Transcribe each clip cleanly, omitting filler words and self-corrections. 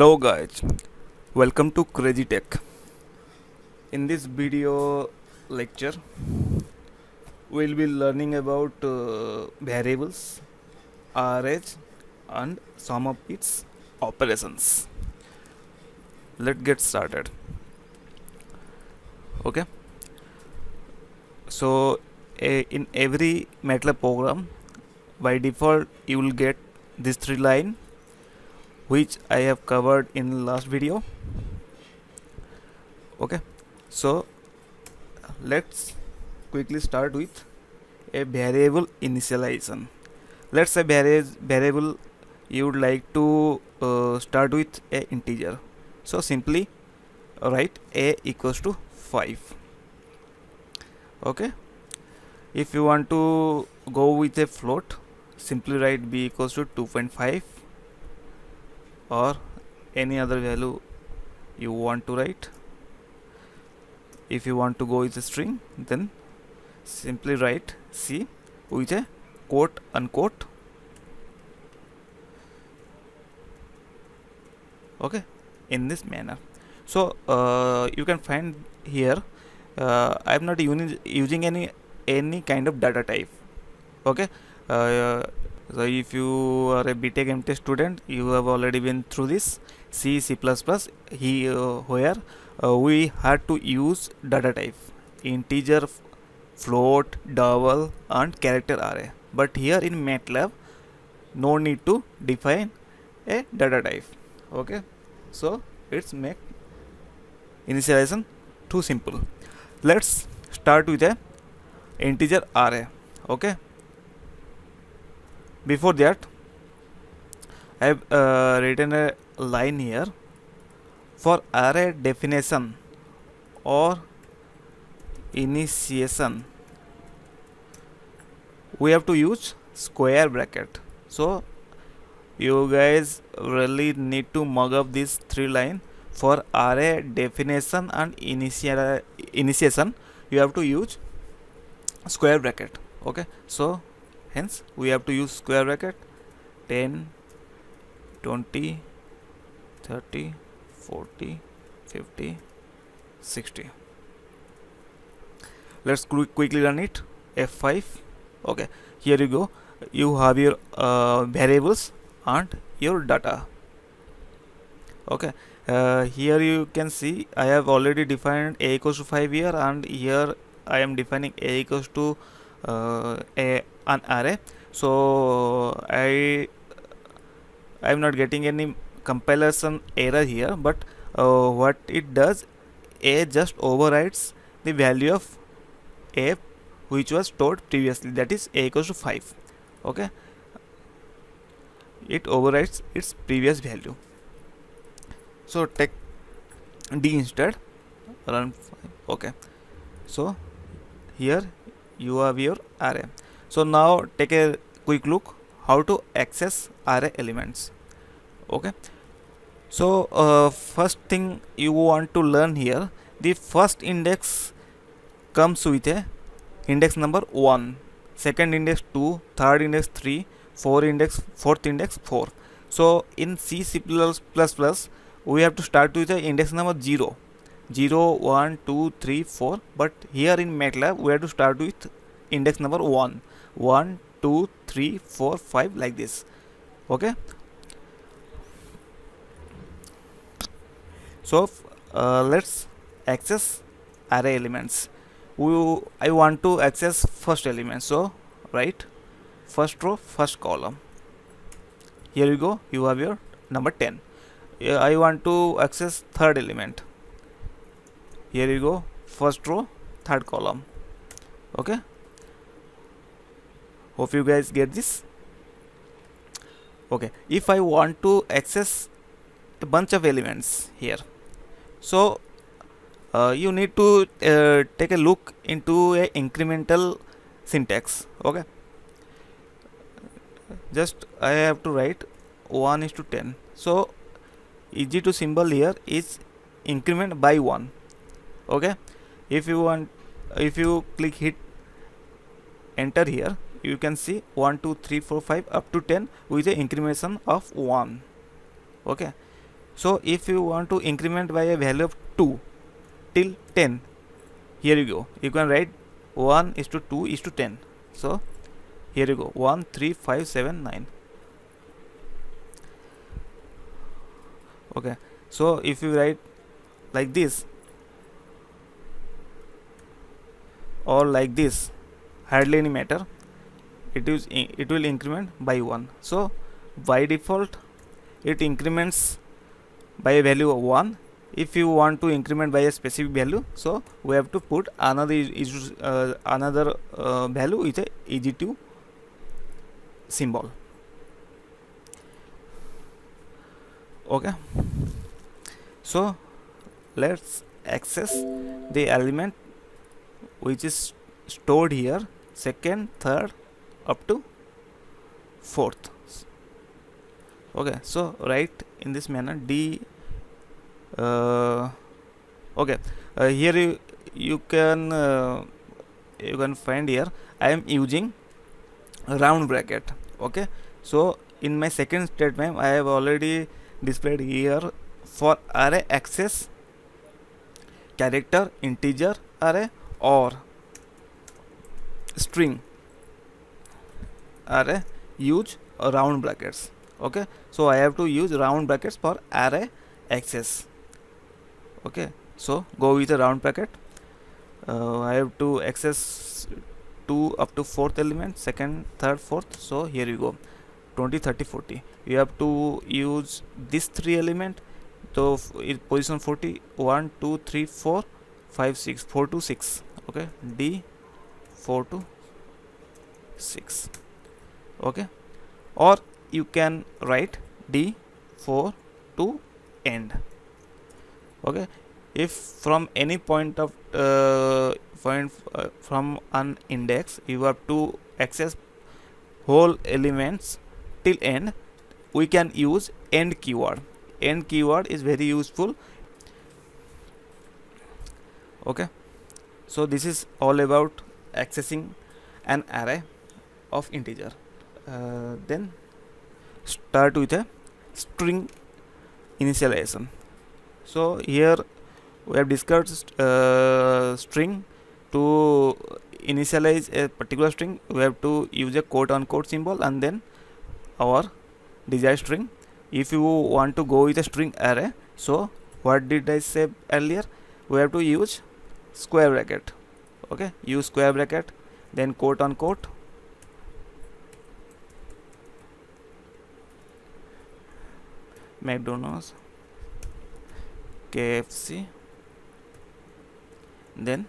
Hello guys, welcome to Crazy Tech. In this video lecture, we'll be learning about variables, arrays, and some of its operations. Let's get started. Okay, so in every MATLAB program, by default, you will get this three line, which I have covered in last video. Okay, so let's quickly start with a variable initialization. Let's say variable you would like to start with a integer, so simply write a equals to 5. Okay, if you want to go with a float, simply write b equals to 2.5 or any other value you want to write. If you want to go with a string, then simply write c with a quote unquote. Okay, in this manner. So you can find here I am not using any kind of data type. Okay, so if you are a BTech MTech student, you have already been through this C++. Where we had to use data type: integer, float, double, and character array. But here in MATLAB, no need to define a data type. Okay, so it's make initialization too simple. Let's start with a integer array. Okay, before that I have written a line here. For array definition or initiation, we have to use square bracket. So you guys really need to mug up these three line. For array definition and initiation, you have to use square bracket. Okay, so hence we have to use square bracket. 10, 20, 30, 40, 50, 60. Let's quickly run it. F5. Okay, here you go. You have your variables and your data. Okay, here you can see I have already defined a equals to 5 here, and here I am defining a equals to an array. So I am not getting any compilation error here, but what it does, a just overrides the value of a which was stored previously, that is a equals to 5. Okay, it overrides its previous value. So take d instead, run 5. Okay, so here you have your array. So now take a quick look how to access array elements. Okay, so first thing you want to learn here, the first index comes with a index number 1, second index 2, third index 3, fourth index 4. So in C++, we have to start with the index number 0, 1, 2, 3, 4. But here in MATLAB, we have to start with index number 1, 1, 2, 3, 4, 5, like this. Okay, so let's access array elements. I want to access first element, so write first row, first column. Here you go, you have your number 10. I want to access third element. Here you go, first row, third column. Okay, hope you guys get this. Okay, if I want to access a bunch of elements here, so you need to take a look into a incremental syntax. Okay, just I have to write 1 is to 10. So easy to symbol here is increment by 1. Okay, if you click hit enter here, you can see 1, 2, 3, 4, 5 up to 10 with the increment of 1. Okay, So if you want to increment by a value of 2 till 10, here you go, you can write 1 is to 2 is to 10. So here you go, 1 3 5 7 9. Okay, so if you write like this or like this, hardly any matter, it will increment by 1. So by default it increments by a value of 1. If you want to increment by a specific value, so we have to put another value with a EG2 symbol. Okay, so let's access the element which is stored here, second, third up to fourth. Okay, so write in this manner d. Okay, here you can find here I am using round bracket. Okay, so in my second statement I have already displayed here for array access character integer array or string array use round brackets. Okay, so I have to use round brackets for array access. Okay, so go with a round bracket. I have to access 2 up to 4th element, second, third, fourth. So here you go, 20 30 40. You have to use this 3 element. So in position 40, 1 2 3 4 5 6, 4 to 6. Okay, d 4 to 6. Okay, or you can write d 4 to end. Okay, if from any point of from an index you have to access whole elements till end, we can use end keyword. End keyword is very useful. Okay, so this is all about accessing an array of integer. Then start with a string initialization. So here we have discussed string. To initialize a particular string, we have to use a quote unquote symbol and then our desired string. If you want to go with a string array, so what did I say earlier? We have to use square bracket. Okay, use square bracket, then quote unquote, McDonald's, KFC, then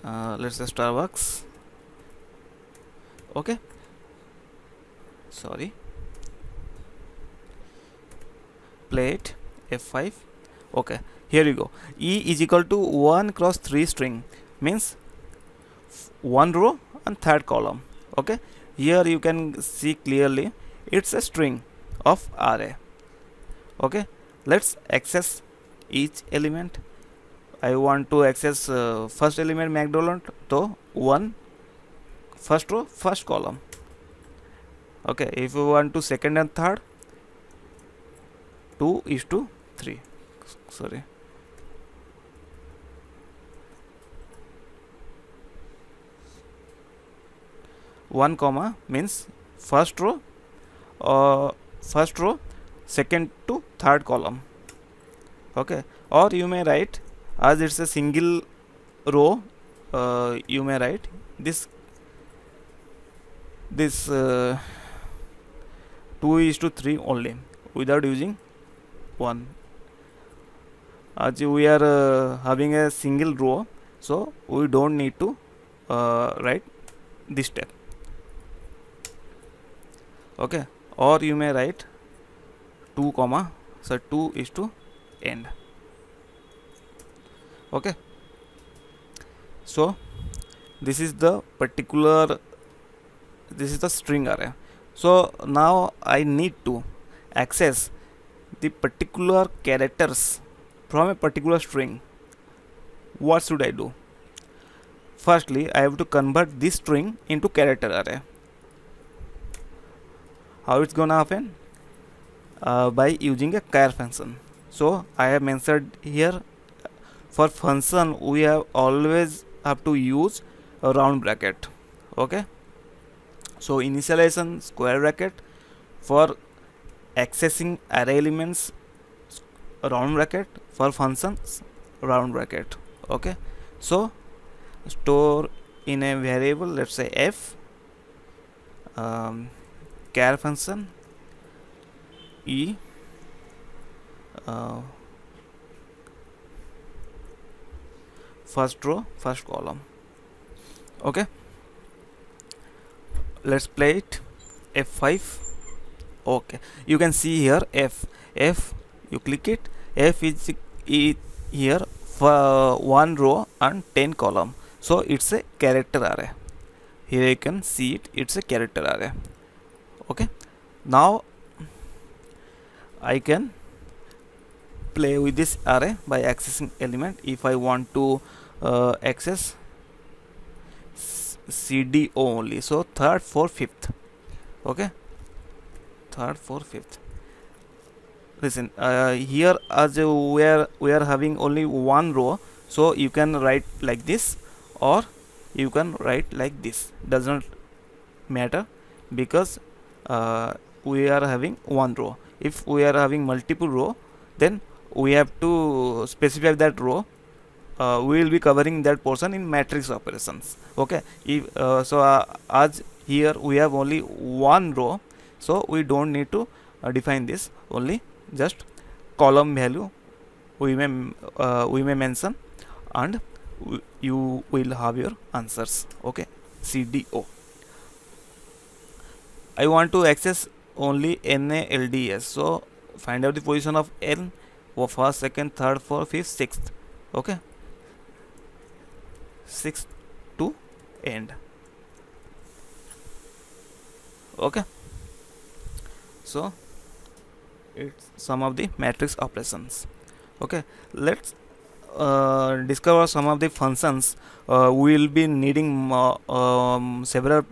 let's say Starbucks. Okay, sorry, plate F5. Okay, here you go. E is equal to 1 cross 3 string, means 1 row and third column. Okay, here you can see clearly it's a string of array. Okay, let's access each element. I want to access first element McDonald, so 1 first row first column. Okay, if you want to second and third, 2 is to 3. Sorry, one comma means first row second to third column. Okay, or you may write, as it's a single row, you may write this 2 is to 3 only without using 1. As we are having a single row, so we don't need to write this step. Okay, or you may write 2 comma, so 2 is to end. Okay, so this is the string array. So now I need to access the particular characters from a particular string. What should I do? Firstly, I have to convert this string into character array. How it's gonna happen? by using a char function. So I have mentioned here, for function we have always have to use a round bracket. Okay, so initialization square bracket, for accessing array elements round bracket, for functions round bracket. Okay, so store in a variable, let's say f, char function e, first row first column. Okay, let's play it. F5. Okay, you can see here f, you click it, f is here for 1 row and 10 column, so it's a character array. Here you can see it, it's a character array. Okay, now I can play with this array by accessing element. If I want to access CDO only, so third, fourth, fifth. Okay, third, fourth, fifth. Listen, here as we are having only one row, so you can write like this or you can write like this, does not matter, because we are having one row. If we are having multiple row, then we have to specify that row. We will be covering that portion in matrix operations. Okay, if as here we have only one row, so we don't need to define this, only just column value we may mention, and you will have your answers. Okay, CDO. I want to access only NALDS, so find out the position of N for first, second, third, fourth, fifth, sixth. Okay, sixth to end. Okay, so it's some of the matrix operations. Okay, let's discover some of the functions we will be needing several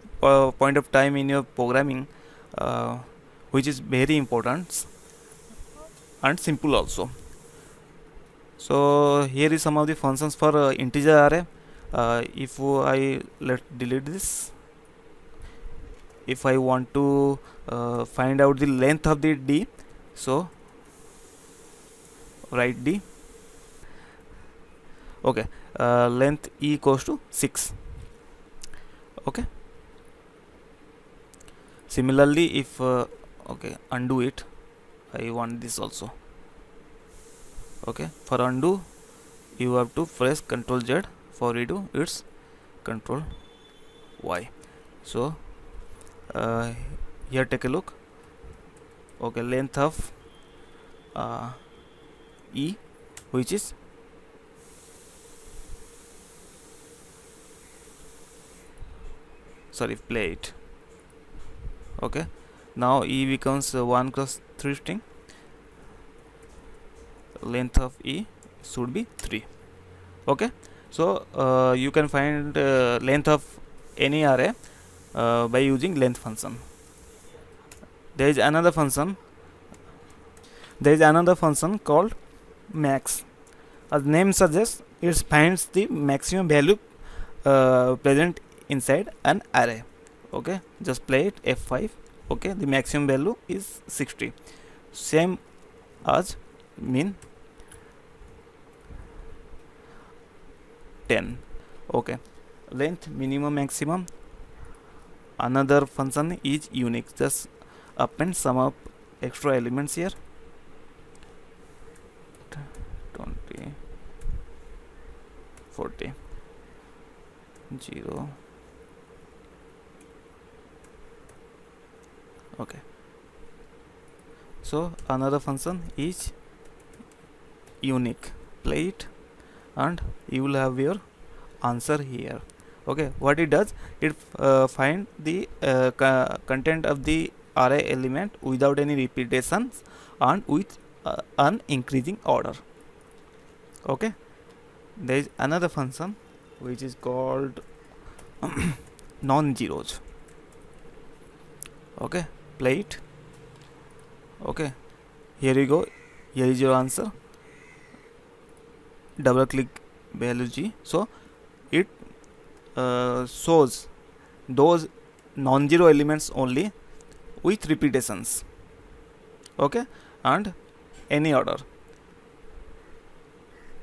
point of time in your programming, which is very important and simple also. So here is some of the functions for integer array. If let's delete this. If I want to find out the length of the D, so write D. Okay, length E equals to 6. Okay, similarly if okay, undo it, I want this also. Okay, for undo you have to press Ctrl Z, for redo it's Ctrl Y. So here take a look. Okay, length of E, which is play it. Okay, now E becomes 1 cross 3 string. Length of E should be 3. Okay, so you can find length of any array by using length function. There is another function called max. As name suggests, it finds the maximum value present inside an array. Okay, just play it. F5. Okay, the maximum value is 60, same as min 10. Okay, length, minimum, maximum. Another function is unique. Just append some of extra elements here. 20, 40, 0. Okay, so another function is unique. Play it and you will have your answer here. Okay, what it does, it find the content of the array element without any repetitions and with an increasing order. Okay, there is another function which is called non-zeros. Okay, play it. Okay, Here you go, here is your answer. Double click value G, so it shows those non-zero elements only with repetitions, okay, and any order,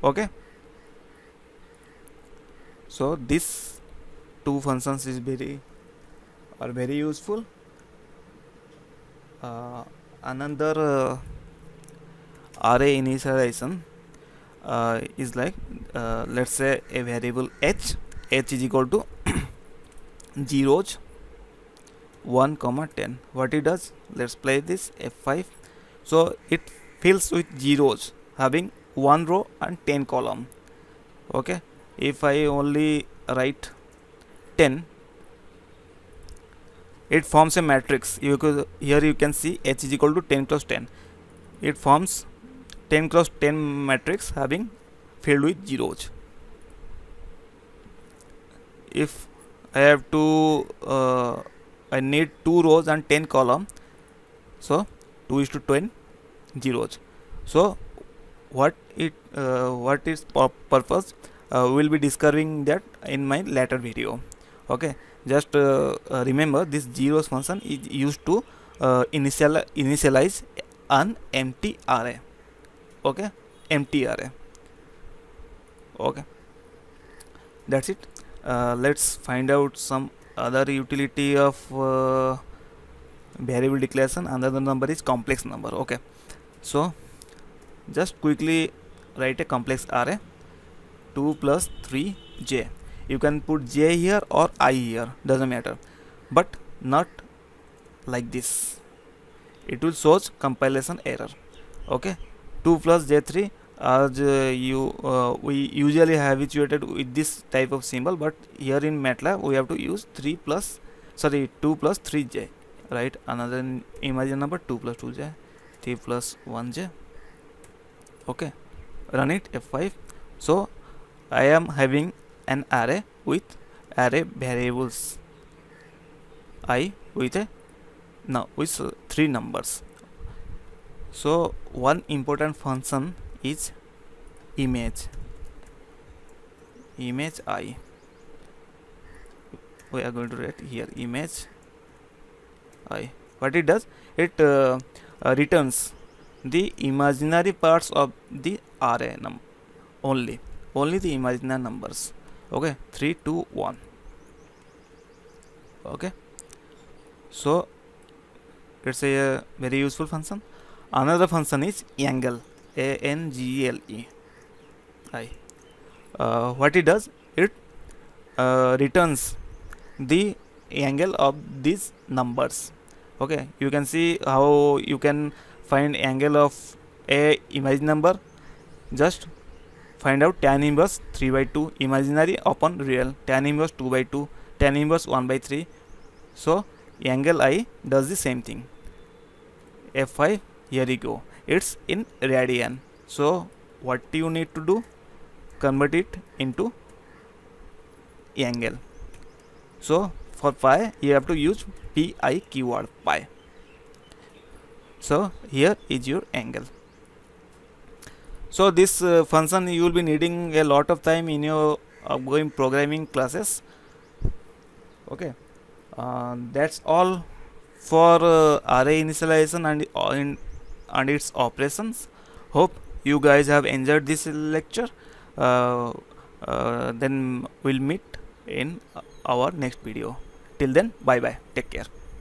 okay. So this two functions is very useful. Another array initialization is like, let's say a variable h is equal to zeros 1 comma 10. What it does, let's play this F5. So it fills with zeros having 1 row and 10 column, okay. If I only write 10, it forms a matrix. Here you can see h is equal to 10 cross 10. It forms 10 cross 10 matrix having filled with zeros. If I have to I need 2 rows and 10 column, so 2 is to 10 zeros. So what is purpose, we'll be discovering that in my later video, okay. Just remember, this zeros function is used to initialize an empty array, okay, empty array, okay. That's it. Let's find out some other utility of variable declaration. Another number is complex number, okay. So just quickly write a complex array, 2 plus 3j. You can put j here or I here, doesn't matter, but not like this. It will show compilation error, okay. 2 plus j3, as we usually habituated with this type of symbol, but here in MATLAB we have to use 2 plus 3j, right? Another imaginary number, 2 plus 2j, 3 plus 1j, okay. Run it, F5. So I am having an array with array variables I with with 3 numbers. So one important function is image I. We are going to write here image I. What it does, it returns the imaginary parts of the array only the imaginary numbers, okay. 3 2 1, okay. So it's a very useful function. Another function is angle, ANGLE I. What it does, it returns the angle of these numbers, okay. You can see how you can find angle of a imaginary number. Just find out tan inverse 3 by 2 imaginary upon real, tan inverse 2 by 2, tan inverse 1 by 3. So angle I does the same thing. F5, here you go, it's in radian. So what you need to do, convert it into angle. So for pi you have to use pi keyword, pi. So here is your angle. So this function you will be needing a lot of time in your upcoming programming classes, okay. That's all for array initialization and its operations. Hope you guys have enjoyed this lecture. Then we'll meet in our next video. Till then, bye bye, take care.